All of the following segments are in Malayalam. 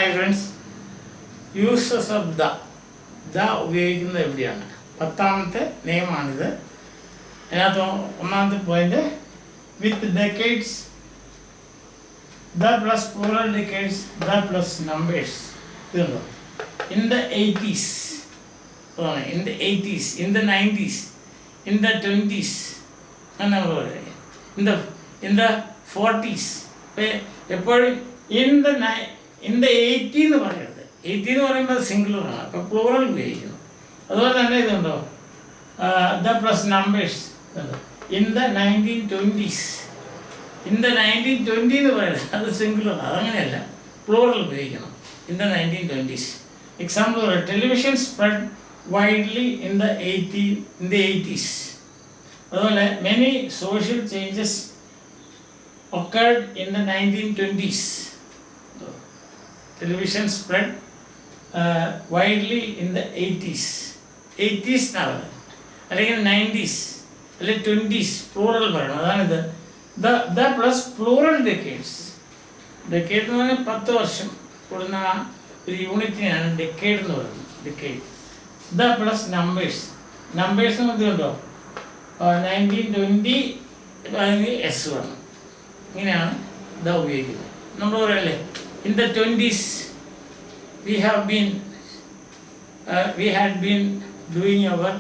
Hi friends, uses of the ഉപയോഗിക്കുന്നത് എവിടെയാണ്? 10ാമത്തെ നിയമമാണിത്. അതിനകത്ത് ഒന്നാമത്തെ point, with decades the plus plural decades, the plus numbers. In the 80s, in the 80s, in the 90s, in the 20s, in the 40s, എപ്പോഴും in the 80 എന്ന് പറയുന്നത്, 80 എന്ന് പറയുമ്പോൾ സിംഗുലറാണ്, അപ്പോൾ പ്ലൂറൽ ഉപയോഗിക്കുന്നു. അതുപോലെ തന്നെ ഇതുണ്ടോ, the plus numbers, in the 1920s, in the 1920 എന്ന് പറയുന്നത് അത് സിംഗുലർ, അതങ്ങനെയല്ല, പ്ലൂറൽ ഉപയോഗിക്കണം. in the 1920s. എക്സാമ്പിൾ പറയാം, television spread widely in the 80s. അതുപോലെ many social changes occurred in the 1920s. Television spread widely in the 80s എന്നാണ്, അല്ലെങ്കിൽ 90s അല്ലെങ്കിൽ 20s, പ്ലൂറൽ പറയണം. അതാണിത് the plus plural decades. Decade എന്ന് പറഞ്ഞാൽ 10 വർഷം കൂടുന്ന ഒരു യൂണിറ്റിനാണ് ഡെക്കേഡ് എന്ന് പറയുന്നത്. ഡെക്കേഡ്. the plus numbers എന്ന് ഇതുണ്ടോ, 1920 S വേണം, ഇങ്ങനെയാണ് ഇതാ ഉപയോഗിക്കുന്നത്. നമ്മൾ പറയല്ലേ, in the 20s we had been doing our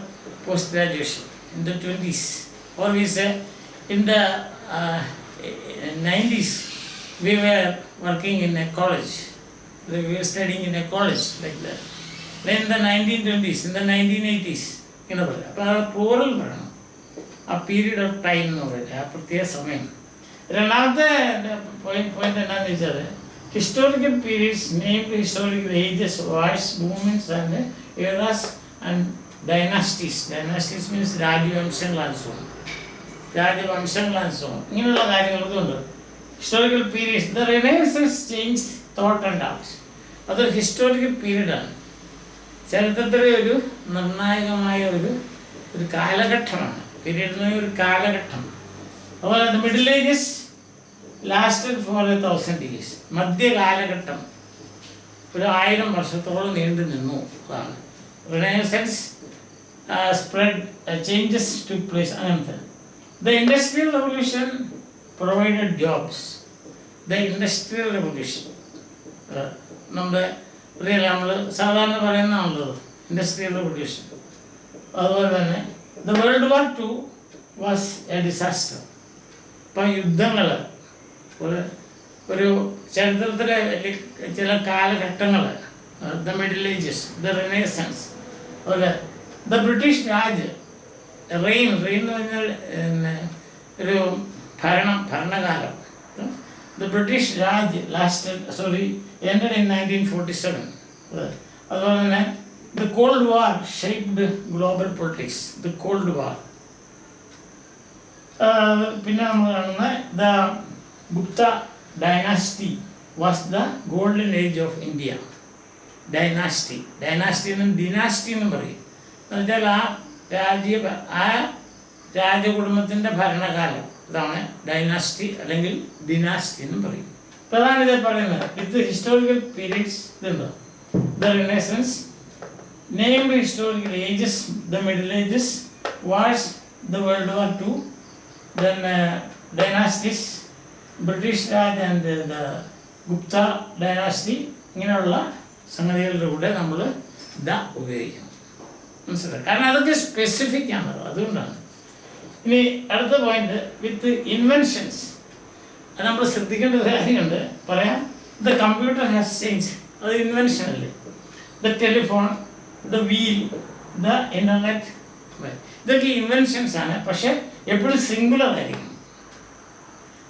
post graduation in the 20s, or we say in the 90s we were working in a college, we were studying in a college, like that. Then in the 1920s, in the 1980s, ഇങ്ങനെ പറയാം. അപ്പോൾ ആ പ്ലൂറൽ പറയണം, ആ പീരീഡ് ഓഫ് ടൈം എന്ന് പറയുന്നത്, ആ പ്രത്യേക സമയം. രണ്ടാമത്തെ പോയിന്റ് എന്താണെന്ന് വെച്ചാൽ, historical periods named historical ages, wars, movements and eras and dynasties. Dynasties means രാജവംശങ്ങളാണ്, ഇങ്ങനെയുള്ള കാര്യങ്ങളൊക്കെ ഉണ്ട്. Historical periods, the renaissance change thought and arts, അതൊരു ഹിസ്റ്റോറിക്കൽ പീരീഡാണ്, ചരിത്രത്തിലെ ഒരു നിർണായകമായ ഒരു കാലഘട്ടമാണ്. പീരീഡ് എന്ന് പറഞ്ഞാൽ ഒരു കാലഘട്ടം. അതുപോലെ middle ages lasted for 1000 years. മധ്യകാലഘട്ടം ഒരു 1000 വർഷത്തോളം നീണ്ടു നിന്നു. അതാണ് renaissance spread, changes to place. അങ്ങനത്തെ. The industrial revolution provided jobs. The industrial revolution നമ്മൾ സാധാരണ പറയുന്നതാണല്ലോ ഇൻഡസ്ട്രിയൽ റെവല്യൂഷൻ. അതുപോലെ തന്നെ the world war II was a disaster. ഇപ്പം യുദ്ധങ്ങൾ ഒരു ചരിത്രത്തിലെ ചില കാലഘട്ടങ്ങൾ, the middle ages, the renaissance, അതുപോലെ ദ ബ്രിട്ടീഷ് രാജ്, റെയിൻ എന്ന് പറഞ്ഞാൽ ഒരു ഭരണകാലം. The British Raj ended in 1947. അതുപോലെ തന്നെ the cold war shaped global politics, the cold വാർ. പിന്നെ നമ്മൾ കാണുന്ന the Gupta dynasty was the golden age of India. Dynasty എന്നും ഡിനാസ്റ്റി എന്നും പറയും. എന്നുവെച്ചാൽ ആ രാജകുടുംബത്തിൻ്റെ ഭരണകാലം, അതാണ് ഡൈനാസ്റ്റി അല്ലെങ്കിൽ ഡിനാസ്റ്റി എന്നും പറയും. അപ്പോൾ അതാണ് ഇത് പറയുന്നത്. വിത്ത് ഹിസ്റ്റോറിക്കൽ പീരീഡ്സ് ഇതുണ്ടോ, the renaissance, named historical ages, the middle ages, wars, the world war II, then dynasties, British Raj and the Gupta dynasty, ഇങ്ങനെയുള്ള സംഗതികളുടെ കൂടെ നമ്മൾ ഉപയോഗിക്കണം. മനസ്സിലായി? കാരണം അതൊക്കെ സ്പെസിഫിക് ആണ്, അതുകൊണ്ടാണ്. ഇനി അടുത്ത പോയിന്റ്, വിത്ത് ഇൻവെൻഷൻസ്. അത് നമ്മൾ ശ്രദ്ധിക്കേണ്ട ഒരു കാര്യമുണ്ട്, പറയാം. ദ കമ്പ്യൂട്ടർ ഹാസ് ചേഞ്ച്, അത് ഇൻവെൻഷൻ അല്ലേ. The telephone, the wheel, the internet, ഇതൊക്കെ ഇൻവെൻഷൻസ് ആണ്. പക്ഷെ എപ്പോഴും സിംഗുലർ ആയിരിക്കണം.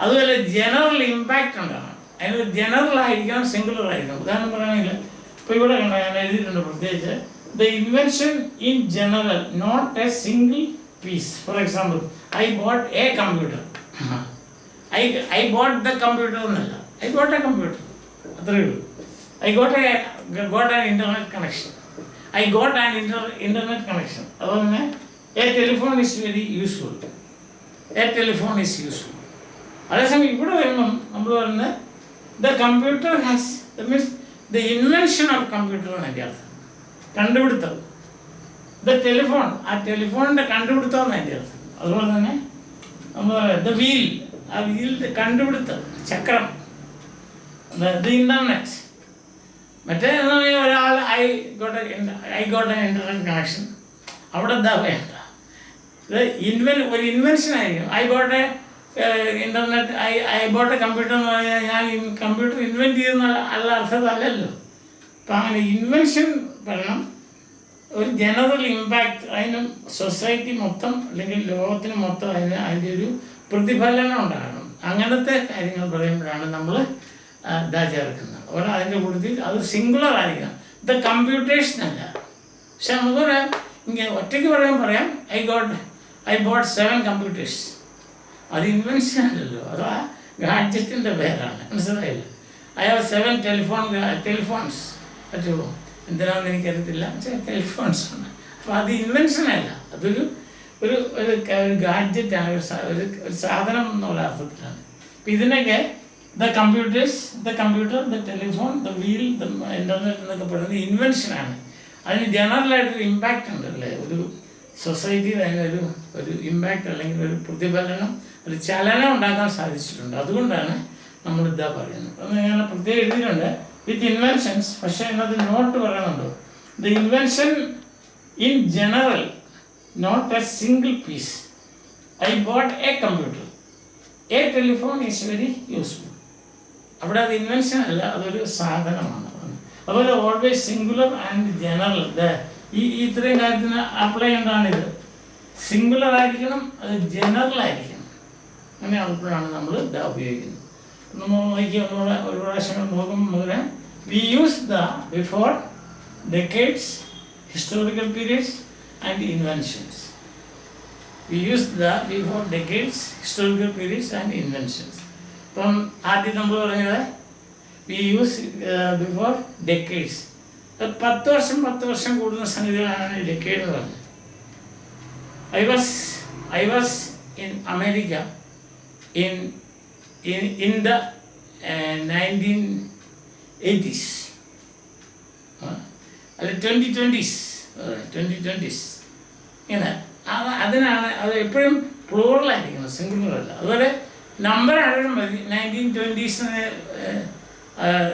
അതുപോലെ ജനറൽ ഇമ്പാക്റ്റ് ഉണ്ടാകണം, അതിന് ജനറൽ ആയിരിക്കണം, സിംഗുലർ ആയിരിക്കണം. ഉദാഹരണം പറയുകയാണെങ്കിൽ ഇപ്പോൾ ഇവിടെ കണ്ടോ, ഞാൻ എഴുതിയിട്ടുണ്ട് പ്രത്യേകിച്ച്, the invention in general, not a single piece. For example, I bought a computer. I bought the computer എന്നല്ല, ഐ ബോട്ട് എ കമ്പ്യൂട്ടർ, അത്രയേ ഉള്ളൂ. I got an internet connection. I got an internet connection. അതുപോലെ തന്നെ a telephone is very useful. A telephone is useful. അതേസമയം ഇവിടെ വരുമ്പം നമ്മൾ പറയുന്നത് the computer has, the means the invention of computer എന്നതിൻ്റെ അർത്ഥം, കണ്ടുപിടുത്തം. ദ ടെലിഫോൺ, ആ ടെലിഫോണിൻ്റെ കണ്ടുപിടുത്തം എന്നതിൻ്റെ അർത്ഥം. അതുപോലെ തന്നെ നമ്മൾ ദ വീൽ, ആ വീലിൻ്റെ കണ്ടുപിടുത്തം, ചക്രം. ദ ഇൻ്റർനെറ്റ്, മറ്റേ ഒരാൾ I got A internet connection, അവിടെ എന്താ വേണ്ട. ഇത് ഒരു ഇൻവെൻഷൻ ആയിരിക്കും. I got A internet, I got A computer എന്ന് പറഞ്ഞാൽ ഞാൻ കമ്പ്യൂട്ടർ ഇൻവെൻറ്റ് ചെയ്യുന്ന അല്ല അർത്ഥമല്ലല്ലോ. അപ്പം അങ്ങനെ ഇൻവെൻഷൻ പറയണം, ഒരു ജനറൽ ഇമ്പാക്റ്റ്, അതിന് സൊസൈറ്റി മൊത്തം അല്ലെങ്കിൽ ലോകത്തിന് മൊത്തം അതിൻ്റെ ഒരു പ്രതിഫലനം ഉണ്ടാകണം. അങ്ങനത്തെ കാര്യങ്ങൾ പറയുമ്പോഴാണ് നമ്മൾ ഇതാ ചേർക്കുന്നത്. അതുപോലെ അതിൻ്റെ കൂട്ടത്തിൽ അത് സിംഗുലർ ആയിരിക്കണം. ഇത് കമ്പ്യൂട്ടേഷൻ അല്ല. പക്ഷെ നമുക്ക് പറയാം, ഇങ്ങനെ ഒറ്റയ്ക്ക് പറയാം ഐ ബോട്ട് 7 കമ്പ്യൂട്ടേഴ്സ്. അത് ഇൻവെൻഷൻ അല്ലല്ലോ, അത് ആ ഗാഡ്ജറ്റിൻ്റെ പേരാണ്. മനസ്സിലായില്ല? I have 7 telephones. പറ്റുമോ? എന്തിനാണെന്ന് എനിക്കറിയത്തില്ല, പക്ഷേ ടെലിഫോൺസ് ആണ്. അപ്പോൾ അത് ഇൻവെൻഷനല്ല, അതൊരു ഒരു ഒരു ഗാഡ്ജറ്റാണ്, ഒരു സാധനം എന്നുള്ള അർത്ഥത്തിലാണ്. അപ്പം ഇതിനൊക്കെ the computers, the computer, the telephone, the wheel, the internet എന്നൊക്കെ പറയുന്നത് ഇൻവെൻഷനാണ്. അതിന് ജനറലായിട്ടൊരു ഇമ്പാക്റ്റ് ഉണ്ട് അല്ലേ, ഒരു സൊസൈറ്റിയിൽ അതിനൊരു ഒരു ഇമ്പാക്റ്റ് അല്ലെങ്കിൽ ഒരു പ്രതിഫലനം, ഒരു ചലനം ഉണ്ടാക്കാൻ സാധിച്ചിട്ടുണ്ട്. അതുകൊണ്ടാണ് നമ്മളിതാ പറയുന്നത്. അത് ഞാൻ പ്രത്യേകം എഴുതിയിട്ടുണ്ട്, വിത്ത് ഇൻവെൻഷൻസ്. പക്ഷേ അതിനകത്ത് നോട്ട് പറയുന്നുണ്ട്, the invention in general, not a single piece. I bought a computer, a telephone is very useful. അവിടെ അത് ഇൻവെൻഷൻ അല്ല, അതൊരു സാധനമാണ്. അതുപോലെ ഓൾവേസ് സിംഗുലർ ആൻഡ് ജനറൽ, ഈ ഇത്രയും കാര്യത്തിന് അപ്ലൈ ചെയ്യേണ്ടതാണിത്. സിംഗുലർ ആയിരിക്കണം, അത് ജനറൽ ആയിരിക്കണം. അങ്ങനെ അപ്പോഴാണ് നമ്മൾ ഇത് ഉപയോഗിക്കുന്നത്. നമ്മൾ നോക്കി ഒരു പ്രാവശ്യം നോക്കുമ്പോൾ we use the before decades, historical periods and inventions. We use the before decades, historical periods and inventions. ഇപ്പം ആദ്യം നമ്മൾ പറഞ്ഞത് വി യൂസ് ബിഫോർ ഡെക്കേഡ്സ്. 10 വർഷം കൂടുന്ന സംഗതികളാണ് ഡെക്കേഡ് എന്ന് പറഞ്ഞത്. I was in America in the 1980s, അല്ല 2020s ഇങ്ങനെ. അതിനാണ് അത് എപ്പോഴും പ്ലൂറലായിരിക്കണം, സിംഗുലറല്ല. അതുപോലെ നമ്പർ ആണെങ്കിലും മതി. 1920s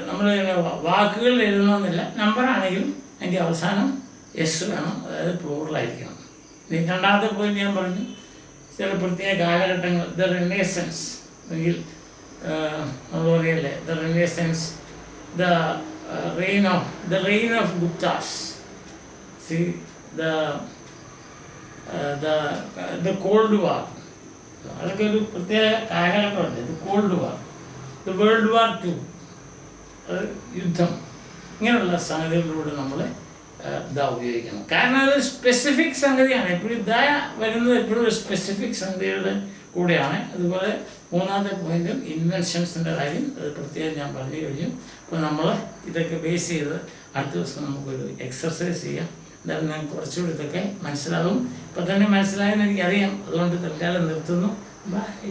നമ്മൾ വാക്കുകൾ എഴുതണമെന്നില്ല, നമ്പറാണെങ്കിലും അതിൻ്റെ അവസാനം എസ് വേണം, അതായത് പ്ലൂറലായിരിക്കണം. ഇനി രണ്ടാമത്തെ പോയിന്റ് ഞാൻ പറഞ്ഞു, ചില പ്രത്യേക കാലഘട്ടങ്ങൾ, ദ റിനേസൻസ് അല്ലെങ്കിൽ നമ്മൾ പറയല്ലേ the renaissance, the reign of Guptas, the cold war, അതൊക്കെ ഒരു പ്രത്യേക കാലഘട്ടമുണ്ട്. The cold war, the world war 2, യുദ്ധം, ഇങ്ങനെയുള്ള സംഗതികളിലൂടെ നമ്മൾ ഇതാ ഉപയോഗിക്കണം. കാരണം അത് സ്പെസിഫിക് സംഗതിയാണ്. എപ്പോഴും ഇതാ വരുന്നത് എപ്പോഴും ഒരു സ്പെസിഫിക് സംഗതികളുടെ കൂടെയാണ്. അതുപോലെ മൂന്നാമത്തെ പോയിന്റും ഇൻവെൻഷൻസിൻ്റെ കാര്യം, അത് പ്രത്യേകം ഞാൻ പറഞ്ഞു കഴിഞ്ഞു. അപ്പോൾ നമ്മൾ ഇതൊക്കെ ബേസ് ചെയ്ത് അടുത്ത ദിവസം നമുക്കൊരു എക്സർസൈസ് ചെയ്യാം. എന്തായാലും ഞാൻ കുറച്ചുകൂടി ഇതൊക്കെ മനസ്സിലാകും. ഇപ്പം തന്നെ മനസ്സിലായെന്ന് എനിക്കറിയാം. അതുകൊണ്ട് തൽക്കാലം നിർത്തുന്നു. ബൈ.